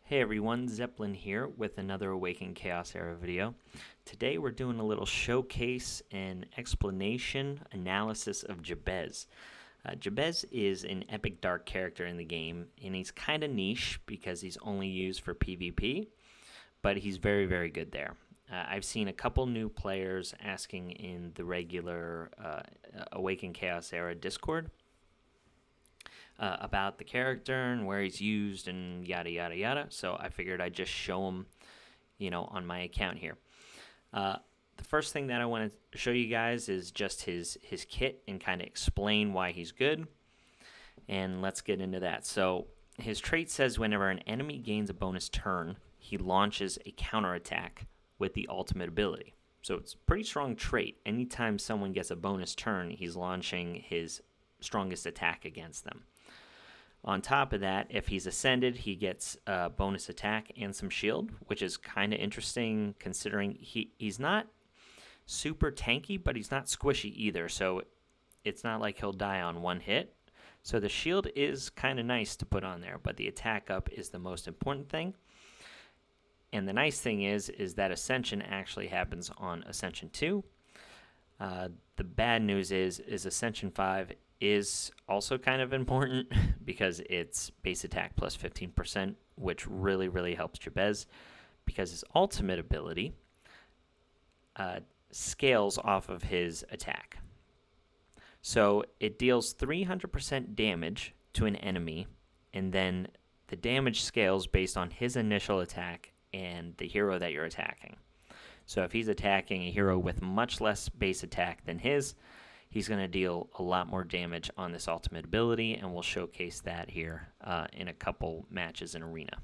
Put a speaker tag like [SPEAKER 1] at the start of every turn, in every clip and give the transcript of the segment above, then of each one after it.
[SPEAKER 1] Hey everyone, Zeppelin here with another Awaken Chaos Era video. Today we're doing a little showcase and explanation analysis of Jabez. Jabez is an epic dark character in the game, and he's kind of niche because he's only used for PvP, but he's very, very good there. I've seen a couple new players asking in the regular Awaken Chaos Era Discord about the character and where he's used and yada yada yada. So I figured I'd just show him, on my account here. The first thing that I want to show you guys is just his kit and kind of explain why he's good. And let's get into that. So his trait says whenever an enemy gains a bonus turn, he launches a counterattack with the ultimate ability. So it's a pretty strong trait. Anytime someone gets a bonus turn, he's launching his strongest attack against them. On top of that, if he's ascended, he gets a bonus attack and some shield, which is kind of interesting considering he's not super tanky, but he's not squishy either. So it's not like he'll die on one hit. So the shield is kind of nice to put on there, but the attack up is the most important thing. And the nice thing is that Ascension actually happens on Ascension 2. The bad news is Ascension 5 is also kind of important because it's base attack plus 15%, which really, really helps Jabez because his ultimate ability scales off of his attack. So it deals 300% damage to an enemy, and then the damage scales based on his initial attack and the hero that you're attacking. So if he's attacking a hero with much less base attack than his, he's going to deal a lot more damage on this ultimate ability, and we'll showcase that here in a couple matches in Arena.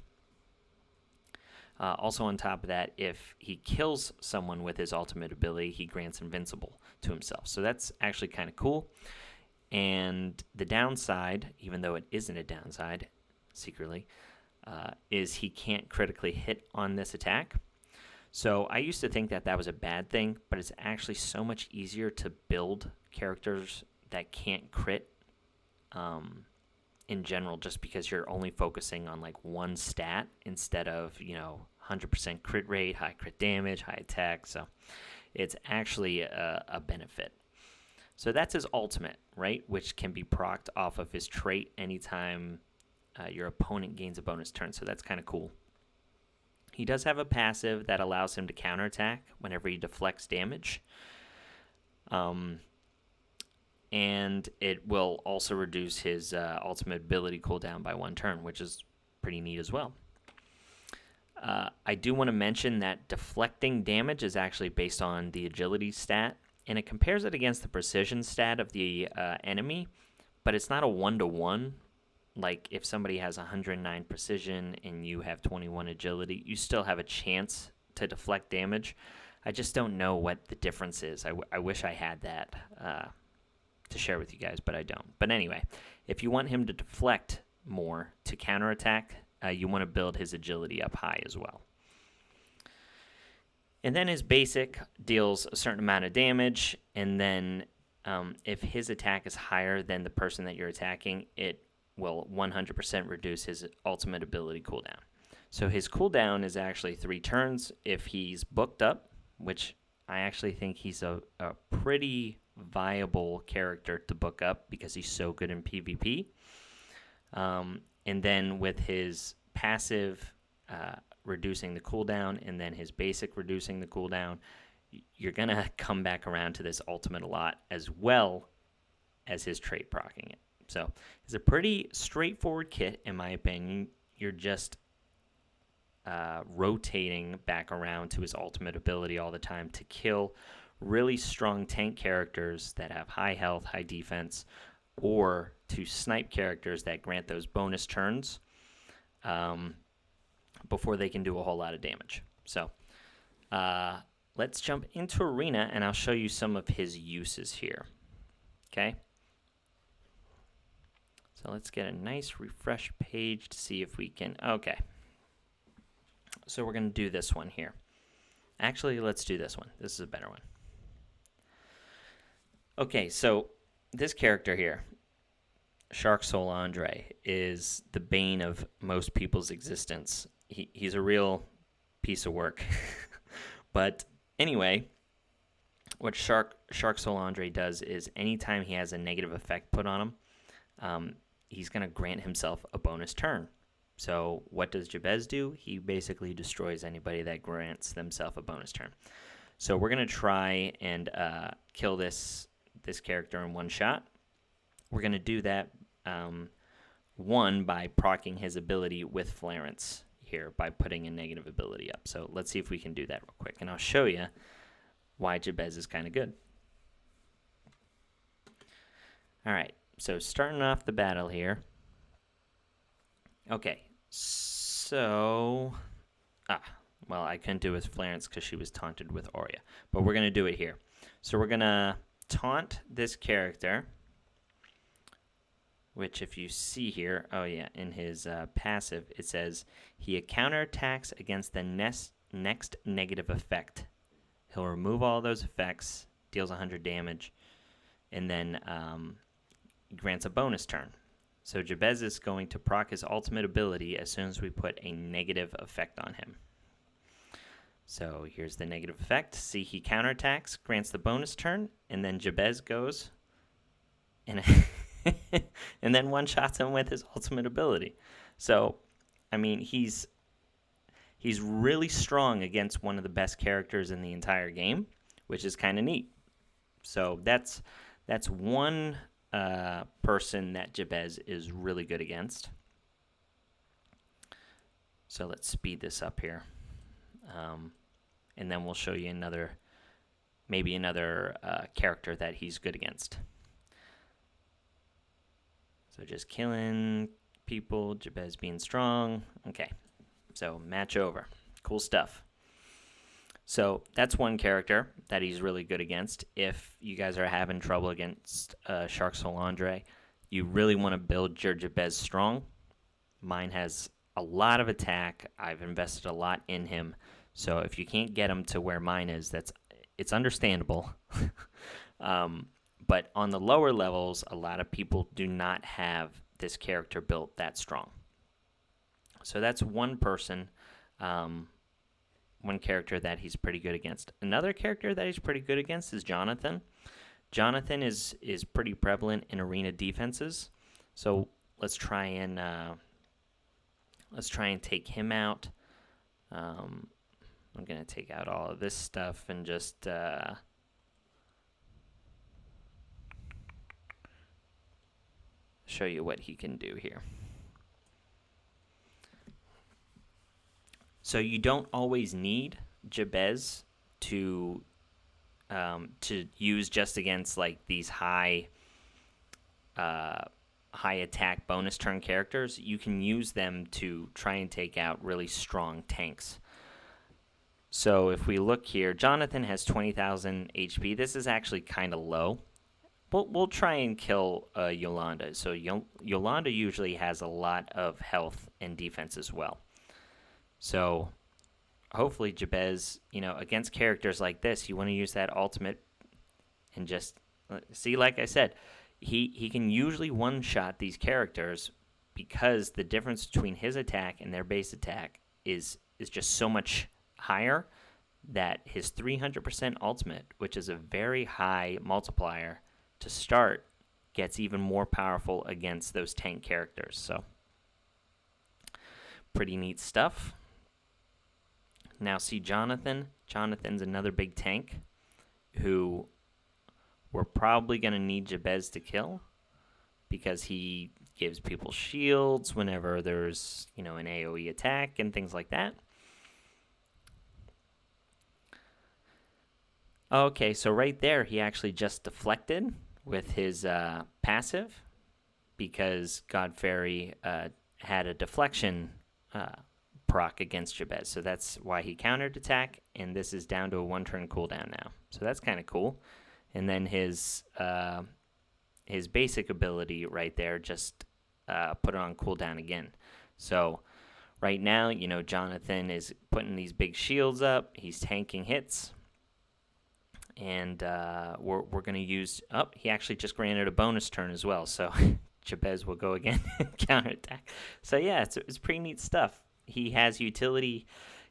[SPEAKER 1] Also on top of that, if he kills someone with his ultimate ability, he grants invincible to himself. So that's actually kind of cool. And the downside, even though it isn't a downside, secretly, is he can't critically hit on this attack. So I used to think that was a bad thing, but it's actually so much easier to build characters that can't crit in general, just because you're only focusing on like one stat instead of 100% crit rate, high crit damage, high attack. So it's actually a benefit. So that's his ultimate, right, which can be procced off of his trait anytime your opponent gains a bonus turn. So that's kind of cool. He does have a passive that allows him to counterattack whenever he deflects damage. And it will also reduce his ultimate ability cooldown by 1 turn, which is pretty neat as well. I do want to mention that deflecting damage is actually based on the agility stat, and it compares it against the precision stat of the enemy, but it's not a 1-to-1. Like if somebody has 109 precision and you have 21 agility, you still have a chance to deflect damage. I just don't know what the difference is. I wish I had that to share with you guys, but I don't. But anyway, if you want him to deflect more to counterattack, you want to build his agility up high as well. And then his basic deals a certain amount of damage, and then if his attack is higher than the person that you're attacking, it will 100% reduce his ultimate ability cooldown. So his cooldown is actually 3 turns if he's booked up, which I actually think he's a pretty viable character to book up because he's so good in PvP. And then with his passive reducing the cooldown and then his basic reducing the cooldown, you're going to come back around to this ultimate a lot as well as his trait proccing it. So it's a pretty straightforward kit, in my opinion. You're just rotating back around to his ultimate ability all the time to kill really strong tank characters that have high health, high defense, or to snipe characters that grant those bonus turns before they can do a whole lot of damage. So let's jump into Arena, and I'll show you some of his uses here. Okay? So let's get a nice refresh page to see if we can... Okay. So we're going to do this one here. Actually, let's do this one. This is a better one. Okay, so this character here, Shark Soul Andre, is the bane of most people's existence. he's a real piece of work. But anyway, what Shark Solandre does is anytime he has a negative effect put on him, he's going to grant himself a bonus turn. So what does Jabez do? He basically destroys anybody that grants themselves a bonus turn. So we're going to try and kill this character in one shot. We're going to do that, one, by proccing his ability with Flarence here, by putting a negative ability up. So let's see if we can do that real quick, and I'll show you why Jabez is kind of good. All right, so starting off the battle here. Okay, so... well, I couldn't do it with Flarence because she was taunted with Aurea, but we're going to do it here. So we're going to taunt this character, which if you see here, in his passive, it says he counterattacks against the next negative effect. He'll remove all those effects, deals 100 damage, and then grants a bonus turn. So Jabez is going to proc his ultimate ability as soon as we put a negative effect on him. So here's the negative effect. See, he counterattacks, grants the bonus turn, and then Jabez goes and and then one-shots him with his ultimate ability. So, I mean, he's really strong against one of the best characters in the entire game, which is kind of neat. So that's one person that Jabez is really good against. So let's speed this up here. And then we'll show you another character that he's good against. So just killing people, Jabez being strong. Okay, so match over. Cool stuff. So that's one character that he's really good against. If you guys are having trouble against Shark Solandre, you really want to build your Jabez strong. Mine has a lot of attack. I've invested a lot in him. So if you can't get him to where mine is, it's understandable. But on the lower levels, a lot of people do not have this character built that strong. So that's one person, one character that he's pretty good against. Another character that he's pretty good against is Jonathan. Jonathan is pretty prevalent in arena defenses. So let's try and take him out. I'm going to take out all of this stuff and just show you what he can do here. So you don't always need Jabez to use just against like these high attack bonus turn characters. You can use them to try and take out really strong tanks. So if we look here, Jonathan has 20,000 HP. This is actually kind of low. We'll try and kill Yolanda. So Yolanda usually has a lot of health and defense as well. So hopefully Jabez, against characters like this, you want to use that ultimate and just see, like I said, he can usually one-shot these characters because the difference between his attack and their base attack is just so much higher that his 300% ultimate, which is a very high multiplier to start, gets even more powerful against those tank characters. So pretty neat stuff. Now see Jonathan. Jonathan's another big tank who we're probably going to need Jabez to kill because he gives people shields whenever there's, an AoE attack and things like that. Okay, so right there he actually just deflected with his passive because God Fairy had a deflection proc against Jabez. So that's why he countered attack, and this is down to a one-turn cooldown now. So that's kind of cool. And then his basic ability right there just put it on cooldown again. So right now, Jonathan is putting these big shields up. He's tanking hits. And we're going to use... he actually just granted a bonus turn as well. So Jabez will go again and counterattack. So yeah, it's pretty neat stuff. he has utility,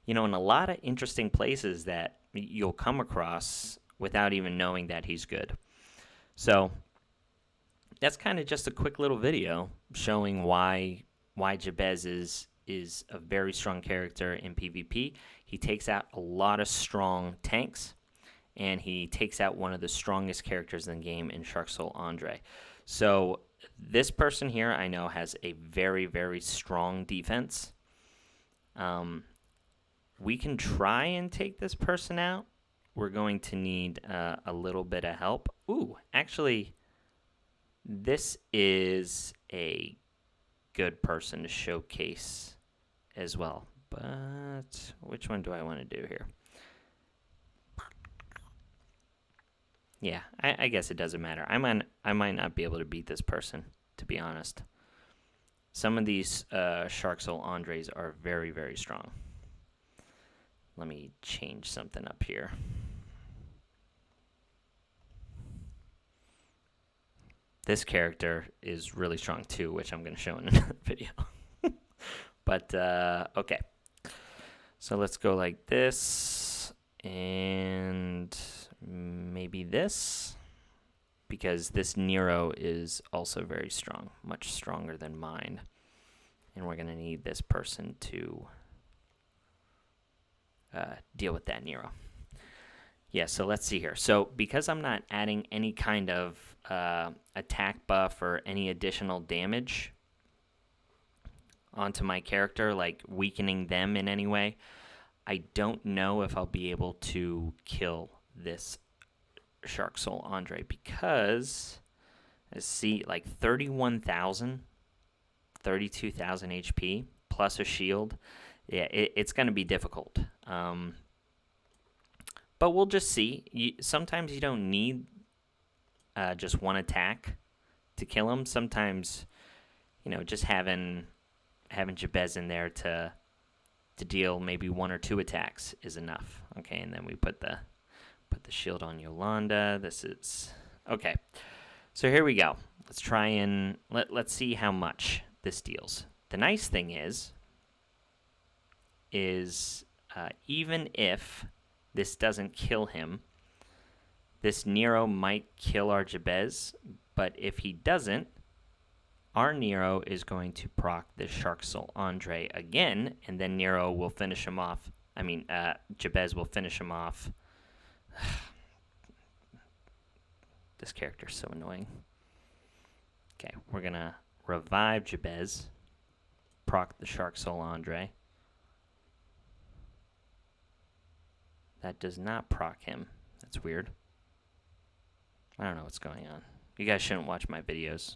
[SPEAKER 1] in a lot of interesting places that you'll come across without even knowing that he's good. So that's kind of just a quick little video showing why Jabez is a very strong character in PvP. He takes out a lot of strong tanks, and he takes out one of the strongest characters in the game in Shark Soul Andre. So this person here I know has a very, very strong defense. We can try and take this person out. We're going to need a little bit of help. Ooh, actually, this is a good person to showcase as well. But which one do I want to do here? Yeah, I guess it doesn't matter. I might not be able to beat this person, to be honest. Some of these Shark Soul Andres are very, very strong. Let me change something up here. This character is really strong too, which I'm going to show in another video. But, okay. So let's go like this, and maybe this, because this Nero is also very strong, much stronger than mine. And we're going to need this person to deal with that Nero. Yeah, so let's see here. So because I'm not adding any kind of attack buff or any additional damage onto my character, like weakening them in any way, I don't know if I'll be able to kill this Shark Soul Andre, because let's see, like 31,000, 32,000 HP plus a shield. Yeah, it's going to be difficult. But we'll just see. Sometimes you don't need just one attack to kill him. Sometimes, just having Jabez in there to deal maybe one or two attacks is enough. Okay, and then we put the shield on Yolanda. This is okay. So here we go. Let's try and let's see how much this deals. The nice thing is even if this doesn't kill him, this Nero might kill our Jabez, but if he doesn't, our Nero is going to proc this Shark Soul Andre again, and then Nero will finish him off. Jabez will finish him off. This character's so annoying. Okay, we're going to revive Jabez, proc the Shark Soul Andre. That does not proc him. That's weird. I don't know what's going on. You guys shouldn't watch my videos.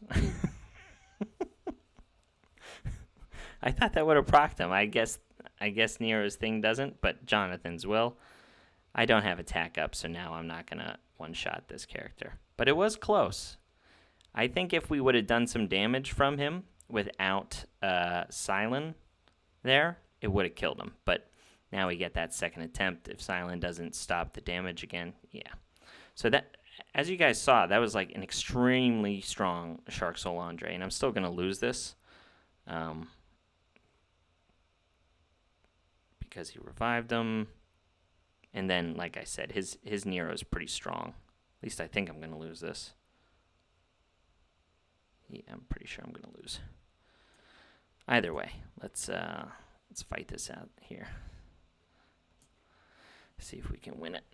[SPEAKER 1] I thought that would have procced him. I guess Nero's thing doesn't, but Jonathan's will. I don't have attack up, so now I'm not going to one-shot this character. But it was close. I think if we would have done some damage from him without Silent there, it would have killed him. But now we get that second attempt. If Silent doesn't stop the damage again, yeah. So that, as you guys saw, that was like an extremely strong Shark Soul Andre, and I'm still going to lose this. Because he revived him. And then, like I said, his Nero is pretty strong. At least I think I'm going to lose this. Yeah, I'm pretty sure I'm going to lose. Either way, let's fight this out here. See if we can win it.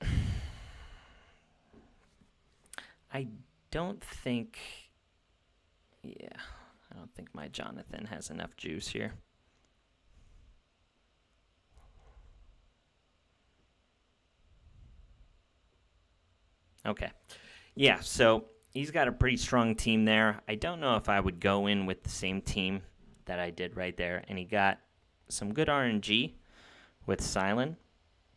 [SPEAKER 1] I don't think my Jonathan has enough juice here. Okay. Yeah, so he's got a pretty strong team there. I don't know if I would go in with the same team that I did right there. And he got some good RNG with Silent.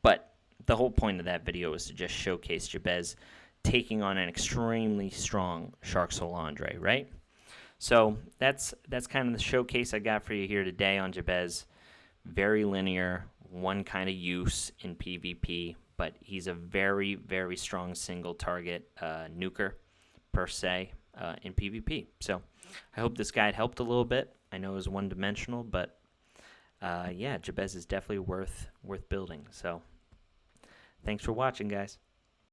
[SPEAKER 1] But the whole point of that video was to just showcase Jabez taking on an extremely strong Shark Soul Andre, right? So that's kind of the showcase I got for you here today on Jabez. Very linear, one kind of use in PvP, but he's a very, very strong single target nuker per se in PvP. So I hope this guide helped a little bit. I know it was one-dimensional, but yeah, Jabez is definitely worth building. So thanks for watching, guys.